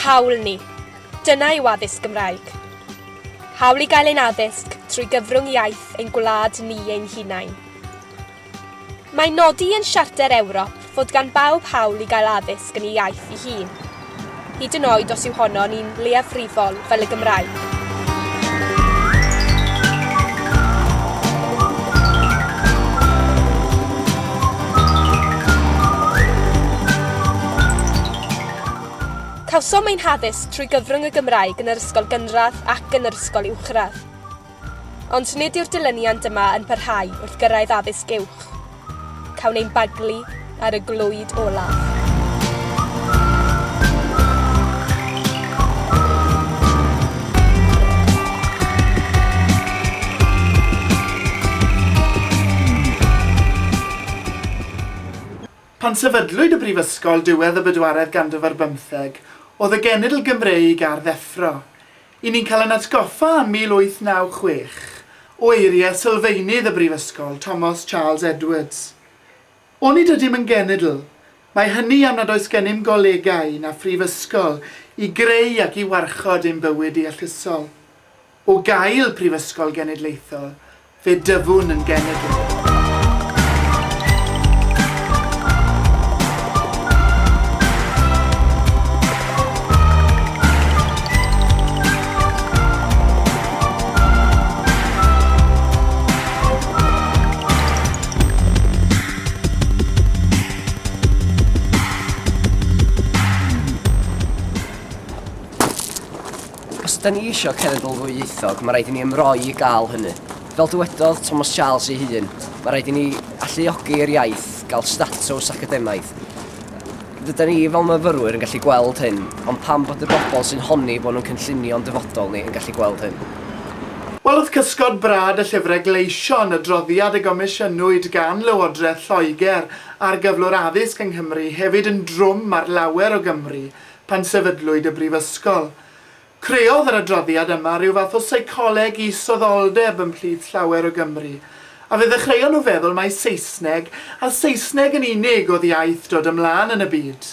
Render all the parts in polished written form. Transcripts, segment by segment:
hawl ni. Dyna yw addysg Gymraeg. Hawl i gael ein addysg trwy gyfrwng iaith ein gwlad ni ein hunain. Mae'n nodi yn Siarter Ewrop fod gan bawb hawl i gael addysg yn ei iaith ei hun. Hyd yn oed os yw honno ni'n leiafrifol fel y Gymraeg. Cawsom ein haddysg trwy gyfrwng y Gymraeg yn yr ysgol gynradd ac yn yr ysgol uwchradd. Ond nid yw'r dilyniant yma yn parhau wrth gyrraedd addysg uwch. Cawn ein baglu ar y Glwyd Olaf. Pan sefydlwyd y Brifysgol diwedd y bedwaredd ganrif ar 15, oedd y genedl Gymreig ar ddeffro. I ni'n cael yn atgoffa yn 1896 o eiriau sylfeinydd y Brifysgol, Thomas Charles Edwards. Onid ydym yn genedl, mae hynny am nad oes gennym golegau na phrifysgol i greu ac i warchod ein bywyd i ellusol. O gael Prifysgol Genedlaethol, fe dyfwn yn genedl. Os da ni eisiau cenedl ddwyieithog, mae rhaid i ni ymroi i gael hynny. Fel dywedodd Thomas Charles ei hun, mae rhaid i ni alluogi'r iaith, gael statws academaidd. Dyda ni fel myfyrwyr yn gallu gweld hyn, ond pam bod y bobl sy'n honni bod nhw'n cynllunio'n dyfodol ni yn gallu gweld hyn. Wel, oedd cysgod brad y llyfrau gleision y droddiad y gomisiynwyd gan Lywodraeth Lloegr ar gyflwr addysg yng Nghymru hefyd yn drwm ar lawer o Gymru pan sefydlwyd y Brifysgol. Creodd yr adroddiad yma rhyw fath o seicoleg isoddoldeb ymhlith llawer o Gymru, a fe ddechreuon nhw feddwl mai Saesneg, a Saesneg yn unig oedd iaith dod ymlaen yn y byd.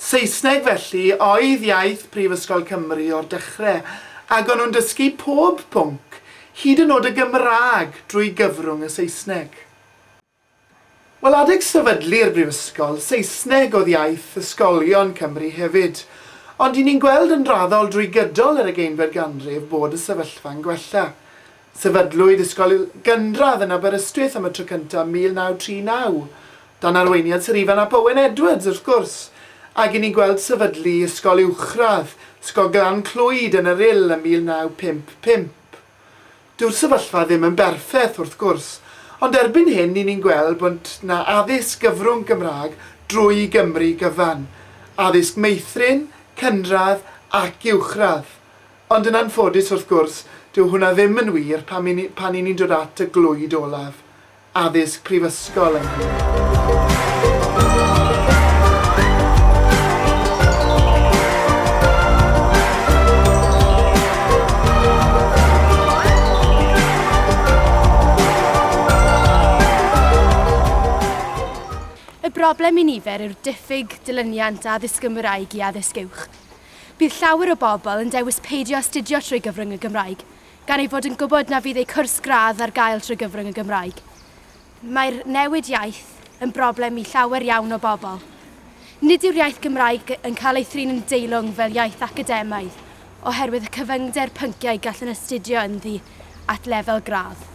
Saesneg felly oedd iaith Prifysgol Cymru o'r dechrau, ac o'n nhw'n dysgu pob pwnc, hyd yn oed y Gymraeg drwy gyfrwng y Saesneg. Wel, adeg sefydlu'r Brifysgol, Saesneg oedd iaith ysgolion Cymru hefyd, ond i ni'n gweld yn raddol drwy gydol yr 20fed ganrif bod y sefyllfa'n gwella. Sefydlwyd ysgol gynradd yn Aberystwyth am y tro cyntaf 1939, dan arweiniad Sir Ifan ap Owen Edwards wrth gwrs, ac i ni'n gweld sefydlu ysgol uwchradd, ysgol Glwyd yn yr Ill ym 1955. Dyw'r sefyllfa ddim yn berffeth wrth gwrs, ond erbyn hyn i ni'n gweld bod na addysg gyfrwng Gymraeg drwy Gymru gyfan. Addysg meithrin, cynradd ac uwchradd. Ond yn anffodus wrth gwrs, dyw hwnna ddim yn wir pan i ni'n dod at y Glwyd Olaf, addysg prifysgol yng Nghymru. Y broblem i nifer yw'r diffyg dilyniant addysg Gymraeg i addysg uwch. Bydd llawer o bobl yn dewis peidio astudio trwy gyfrwng y Gymraeg, gan ei fod yn gwybod na fydd eu cwrs gradd ar gael trwy gyfrwng y Gymraeg. Mae'r newid iaith yn broblem i llawer iawn o bobl. Nid yw'r iaith Gymraeg yn cael ei thrin yn deilwng fel iaith academaidd, oherwydd y cyfyngder pynciau gallen astudio ynddi at lefel gradd.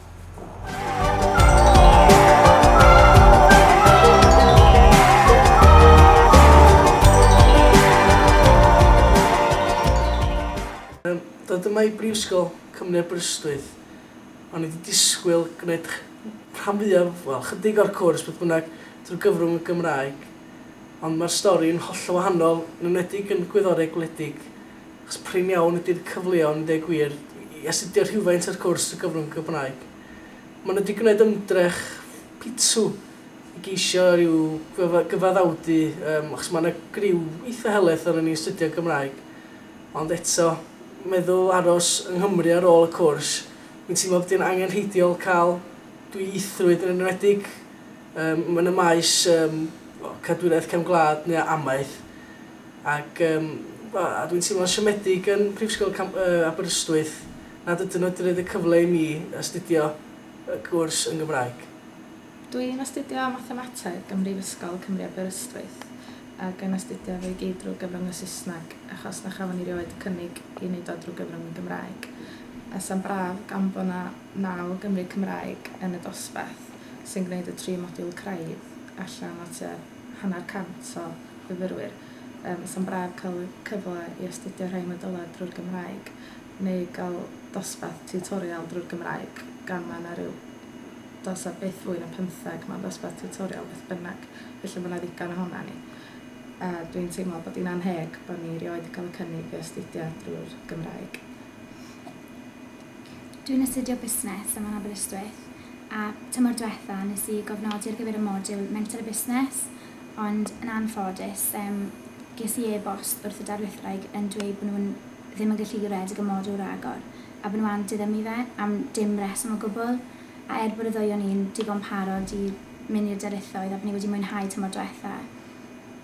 Dyma i Brifysgol Cymru Aberystwyth, ond i wedi disgwyl gwneud rhan fwyaf, chydig o'r cwrs beth bynnag drwy gyfrwng y Gymraeg. Ond mae'r stori yn hollol wahanol, yn enwedig yn gwyddorau gwledig. Achos prin iawn ydy'r cyfleon, yn deg wir, i astudio rhywfaint ar cwrs y gyfrwng y Gymraeg. Maen wedi gwneud ymdrech pitw i geisio rhyw gyfaddawdu, achos mae yna griw eitha helaeth ar ni astudio Gymraeg. Ond eto, meddwl aros yng Nghymru ar ôl y cwrs, mi'n teimlo bod yn angenrheidiol cael dwyieithrwydd yn enwedig yn y maes cadwiraeth cefn gwlad neu amaeth. Ac a dwi'n teimlo'n siomedig yn Mhrifysgol Aberystwyth nad ydyn nhw wedi rhaid y cyfle i mi astudio y gwrs yn Gymraeg. Dwi'n astudio mathemateg ym Mhrifysgol Cymru Aberystwyth ac yn astudio fe i gyd drwy gyfrwng y Saesneg achos na chafon ni rioed cynnig i wneud o drwy gyfrwng y Gymraeg. A sa'n braf gan bod na 9 Gymru Cymraeg yn y dosbarth sy'n gwneud y 3 modiwl craidd allan o tua 100% o fyfyrwyr. Sa'n braf cael cyfle i astudio rhai modylau drwy'r Gymraeg neu gael dosbarth tutorial drwy'r Gymraeg gan ma' na ryw dos a beth fwy na 15 mewn dosbarth tutorial beth bynnag, felly mae yna ddigon ohona ni. A dwi'n teimlo bod hi'n anheg bod ni rioed cael y cynnig i astudio drwy'r Gymraeg. Dwi'n astudio busnes yma yn Aberystwyth a tymor diwetha nes i gofnodi ar gyfer y modiwl mental a busnes, ond yn anffodus ges i e-bost wrth y darlithraig yn dweud bod nhw'n ddim yn gallu redeg y modiwl ragor a bod nhw an diddymu fe am dim reswm o gwbl. A bod y ddwy o'n i'n digon parod i mynd i'r darlithoedd a bod ni wedi mwynhau tymor diwetha,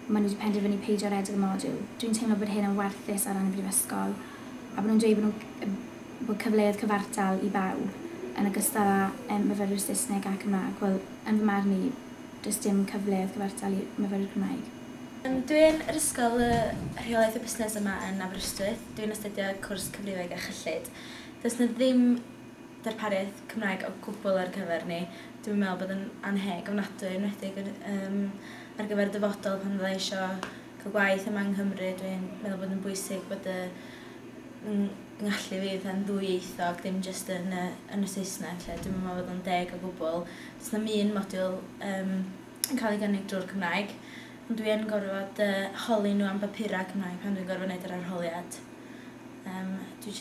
maen nhw wedi penderfynu peidio redeg y modiwl. Dwi'n teimlo bod hyn yn werthus ar ran y brifysgol a bod nhw'n dweud bod cyfleoedd cyfartal i bawb yn ogystal â myfyrwyr Saesneg a Cymraeg. Wel, yn fy marn i, does dim cyfleoedd cyfartal i myfyrwyr Cymraeg. Dwi'n yr ysgol rheolaeth y busnes yma yn Aberystwyth. Dwi'n astudio cwrs cyfrifeg a chyllid. Does na ddim darpariaeth Cymraeg o gwbl ar gyfer ni. Dwi'n meddwl bod yn anheg ofnadwy, enwedig ar gyfer dyfodol pan fydda eisiau cael gwaith yma yng Nghymru. Dwi'n meddwl bod yn bwysig bod ngallu fydd yn ddwyieithog, ddim jyst yn y Saesneg. Dwi'n meddwl bod yn deg o gwbl. Does na un modiwl yn cael ei gynnig drwy'r Cymraeg, ond dwi'n gorfod holi nhw am bapurau Cymraeg pan dwi'n gorfod wneud yr arholiad. Dwi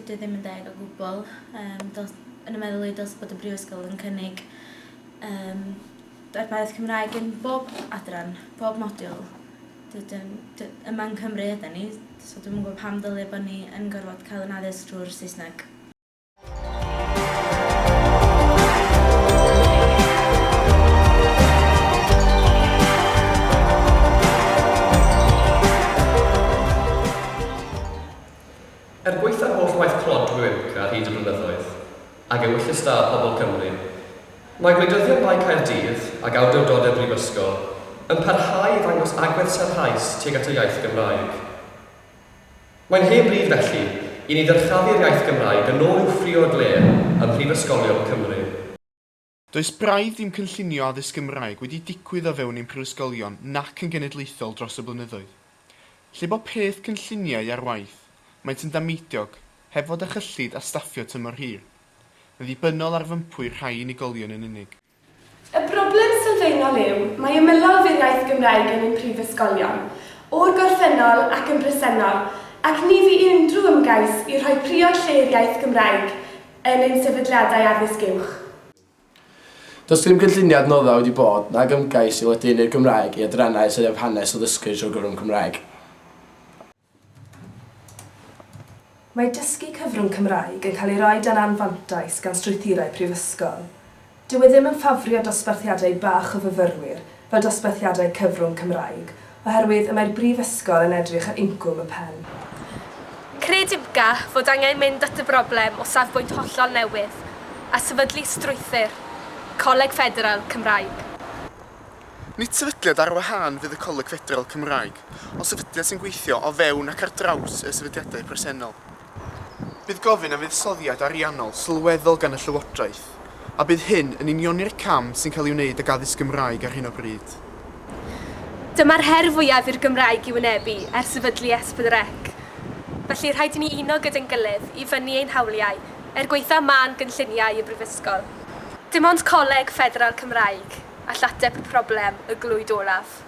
ddim yn deg o gwbl. Yn y meddwl i dylse bod y brifysgol yn cynnig darpariaeth Cymraeg yn bob adran, bob modiwl. Yma yng Nghymru ydyn ni, so dwi'n gwybod pam dylia bod ni yn gorfod cael yn addysg drwy'r Saesneg. Gweithio'r holl waith clod drwy ar hyd y blynyddoedd, ac ewyllus da pobl Cymru, mae gwleidyddion bai Caerdydd ac awdurdodau brifysgol yn parhau i ddangos agwedd serhaus tuag at y iaith Gymraeg. Mae'n heb bryd felly i ni ddyrchafu'r iaith Gymraeg yn ôl i'w ffrio gle ym Mhrifysgolion Cymru. Does braidd ddim cynllunio addysg Gymraeg wedi digwydd o fewn ein prifysgolion nac yn genedlaethol dros y blynyddoedd. Lle bod peth cynlluniau ar waith, maent yn dameidiog, heb fod a chyllid a staffio tymor hir. Yn ddibynnol ar fympwyr rhai unigolion yn unig. Y broblem sylfaenol yw, mae ymylol fy'r iaith Gymraeg yn ein prifysgolion, o'r gorffennol ac yn bresennol, ac ni fi unrhyw ymgais i rhoi priod lle'r iaith Gymraeg yn ein sefydliadau addysg uwch. Does dim cynlluniad nodda wedi bod nag ymgais i ledynu'r Gymraeg i adrannau sydd ef hanes o ddysgu trwy gyfrwng Cymraeg. Mae dysgu cyfrwng Cymraeg yn cael ei roi dan anfantais gan strwythurau prifysgol. Dyw e ddim yn ffafrio dosbarthiadau bach o fyfyrwyr fel dosbarthiadau cyfrwng Cymraeg, oherwydd y mae'r brifysgol yn edrych ar incwm y pen. Credibga fod angen mynd at y broblem o safbwynt hollol newydd a sefydlu strwythur, Goleg Ffederal Cymraeg. Nid sefydliad ar wahân fydd y Goleg Ffederal Cymraeg, ond sefydliad sy'n gweithio o fewn ac ar draws y sefydliadau presennol. Bydd gofyn am fuddsoddiad ariannol sylweddol gan y Llywodraeth, a bydd hyn yn unioni'r cam sy'n cael ei wneud ag addysg Gymraeg ar hyn o bryd. Dyma'r her fwyaf i'r Gymraeg i wynebu ers sefydlu S4C. Felly rhaid i ni uno gyda'n gilydd i fyny ein hawliau gweithio man gynlluniau y brifysgol. Dim ond Goleg Ffederal Cymraeg, a ateb y broblem y Glwyd Olaf.